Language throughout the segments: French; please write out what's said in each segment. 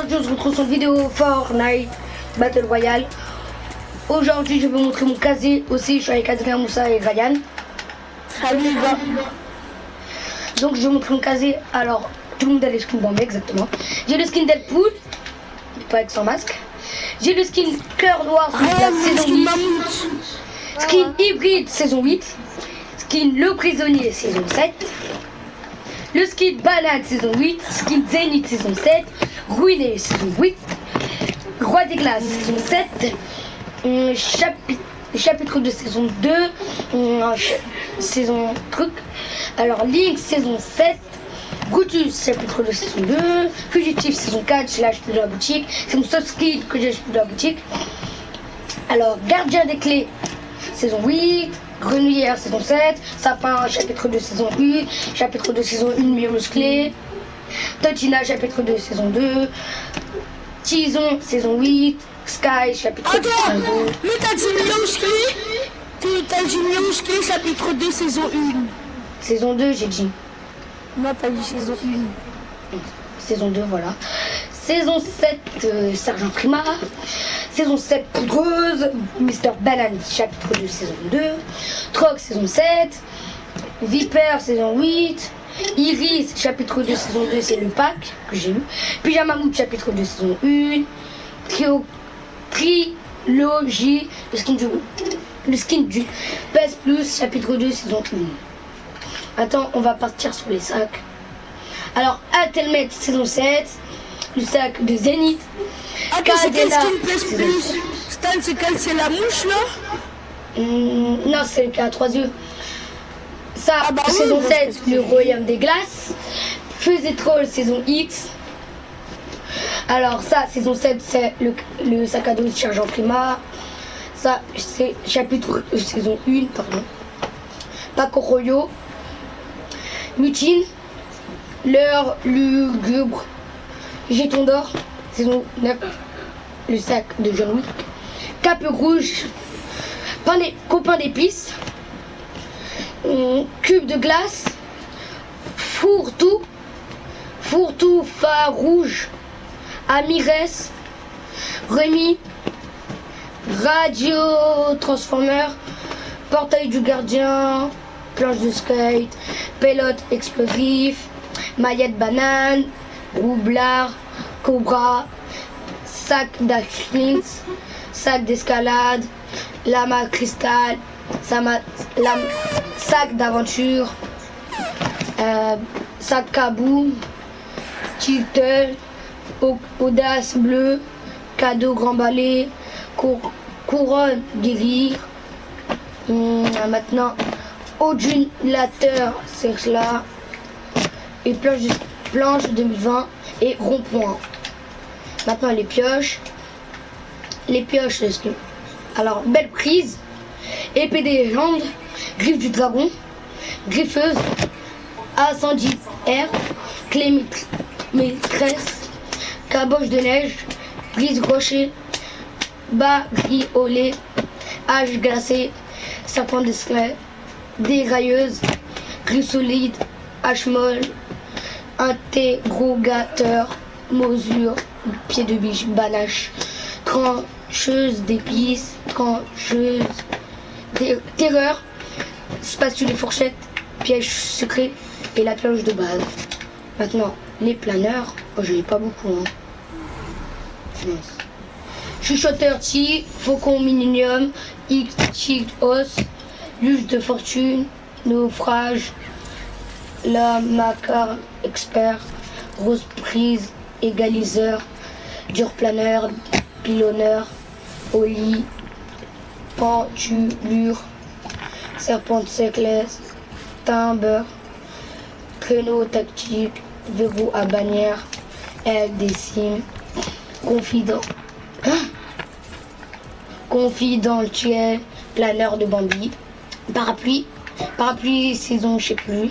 Aujourd'hui on se retrouve sur une vidéo Fortnite Battle Royale. Aujourd'hui je vais vous montrer mon casier aussi, je suis avec Adrien Moussa et Ryan. Salut Ivan. Donc je vais vous montrer mon casier. Alors tout le monde a les skins bombés exactement. J'ai le skin Deadpool, pas avec son masque. J'ai le skin Cœur Noir de la saison 8. Skin Hybride saison 8. Skin Le Prisonnier saison 7. Le skin Banane saison 8. Skin Zénith saison 7. Ruiné saison 8. Roi des Glaces saison 7. Chapitre de saison 2. Saison truc. Alors Link saison 7. Brutus chapitre de saison 2. Fugitif saison 4. Je l'ai acheté de la boutique. C'est mon seul skin que j'ai acheté de la boutique. Alors Gardien des Clés saison 8. Grenouillère saison 7, Sapin chapitre 2 saison 1, chapitre 2 saison 1 mieux musclé, Totina chapitre 2 saison 2, Tison saison 8, Sky chapitre 2 saison 2. Mais t'as dit mieux musclé. T'as dit mieux musclé chapitre 2 saison 1. Saison 2 j'ai dit. Non t'as dit saison 1. Saison 2 voilà. Saison 7 Sergent Prima. Saison 7 Poudreuse. Mister Banane chapitre 2 saison 2. Troc saison 7. Vipère saison 8. Iris chapitre 2 saison 2 c'est le pack que j'ai eu. Pyjama Mood chapitre 2 saison 1. Trilogie le skin du PS Plus chapitre 2 saison 1. Attends on va partir sur les sacs. Alors Atelmet saison 7. Le sac de Zénith. Ah mais c'est quel skin PS Plus? Stan c'est quel? C'est la mouche là? Non c'est le qui a 3 yeux. Ça saison oui, 7 le royaume des glaces. Feux et Trolls saison X. Alors ça saison 7 c'est le sac à dos de Sergent Prima. Ça c'est chapitre saison 1 pardon. Paco Royo. Mutine. L'heure lugubre. Jeton d'or, saison 9, le sac de John Wick. Cape rouge, copain d'épices. Cube de glace. Fourre-tout, phare rouge. Amires, Rémi. Radio transformer. Portail du gardien. Planche de skate. Pelote explosif. Maillette banane. Roublard, Cobra, sac d'Ashlins, sac d'escalade, lama cristal, sac d'aventure, sac kaboom, Tiltle, audace bleu, cadeau grand balai, couronne guérir. Ondulateur, c'est cela, et planche 2020 et rond-point. Maintenant les pioches. Alors belle prise, épée des légendes, griffe du dragon, griffeuse, A110R, clé maîtresse, caboche de neige, brise rocher, bas gris au lait, hache glacée, serpent discret, dérailleuse, griffe solide, hache molle, interrogateur, mesure, pied de biche, banache, trancheuse d'épices, trancheuse, terreur, spatule et fourchette, piège secret et la cloche de base. Maintenant, les planeurs, je n'ai pas beaucoup. Chuchoteur Ti, faucon millénium, X-Os, luge de fortune, naufrage, la macar expert, rose prise, égaliseur, dur planeur, pilonneur, oli, pentulure, serpent de séclès, timbre, créneau tactique, verrou à bannière, aile des cimes, confidentiel, planeur de Bambi, parapluie saison je sais plus.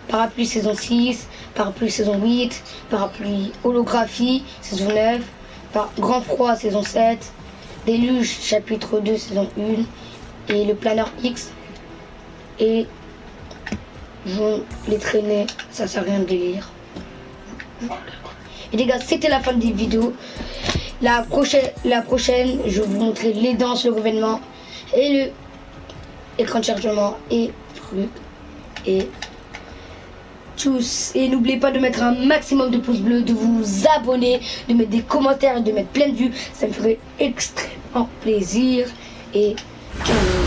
Parapluie saison 6, parapluie saison 8, parapluie holographie saison 9, grand froid saison 7, déluge chapitre 2 saison 1 et le planeur X et vont les traîner, ça sert à rien de les lire. Et les gars, c'était la fin de la vidéo. La prochaine, je vais vous montrer les danses, le gouvernement et le écran de chargement et truc et tous. Et n'oubliez pas de mettre un maximum de pouces bleus, de vous abonner, de mettre des commentaires et de mettre plein de vues. Ça me ferait extrêmement plaisir. Et ciao.